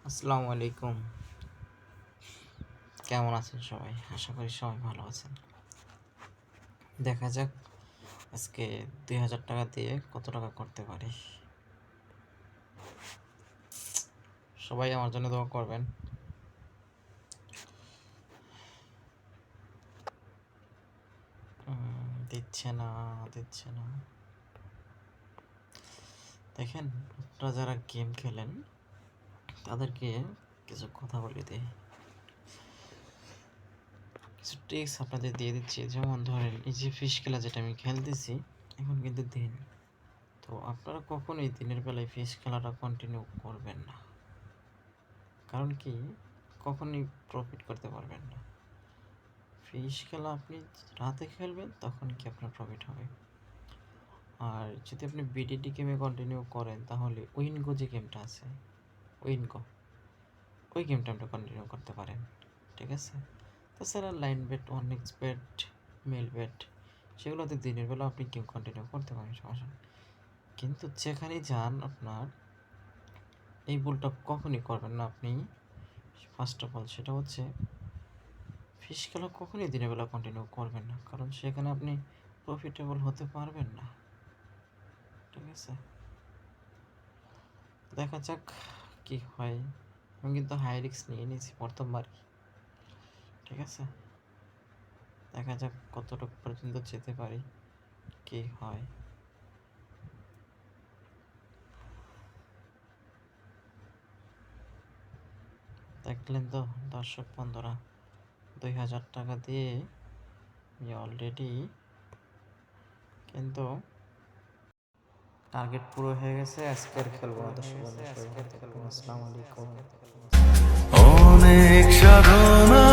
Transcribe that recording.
আসসালামু আলাইকুম। কেমন আছেন সবাই? আশা করি সবাই ভালো আছেন। দেখা যাক আজকে ২,০০০ টাকা দিয়ে কত টাকা করতে পারি। সবাই আমার জন্য দোয়া করবেন। দিচ্ছে না। দেখেন, আপনারা যারা গেম খেলেন তাদেরকে কিছু কথা বলে দিই, কিছু ট্রিক্স আপনাদের দিয়ে দিচ্ছি। যেমন ধরেন, এই যে ফিশ খেলা যেটা আমি খেলতেছি, এখন কিন্তু দিন। তো আপনারা কখনোই দিনের বেলায় ফিশ খেলাটা কন্টিনিউ করবেন না। কারণ কি, কখনোই প্রফিট করতে পারবেন না। ফিশ খেলা আপনি রাতে খেলবেন, তখন কি আপনার প্রফিট হবে। আর যদি আপনি বিডিটি গেমে কন্টিনিউ করেন, তাহলে উইনগো যে গেমটা আছে, উইনগো, ওই গেমটা আপনি কন্টিনিউ করতে পারেন। ঠিক আছে। তাছাড়া Linebet, one X bet, Melbet, সেগুলোতে দিনের বেলা আপনি গেম কন্টিনিউ করতে পারেন, সমস্যা নেই। কিন্তু যেখানেই যান, আপনার এই ভুলটা কখনই করবেন না আপনি। ফার্স্ট অফ অল সেটা হচ্ছে, ফিশ খেলা কখনোই দিনের বেলা কন্টিনিউ করবেন না, কারণ সেখানে আপনি প্রফিটেবল হতে পারবেন না। ঠিক আছে, দেখা যাক কি হয়। আমি কিন্তু হাই রিস্ক নিয়ে নিয়েছি প্রথমবারই। ঠিক আছে, দেখা যাক কতটুকু পর্যন্ত যেতে পারি, কি হয়। দেখলেন তো দর্শক বন্ধুরা, ২,০০০ টাকা দিয়ে আমি অলরেডি কিন্তু টার্গেট পুরো হয়ে গেছে। আজকে আর খেলবো না দর্শক বন্ধু। আসসালামু আলাইকুম। অনেক সাধনা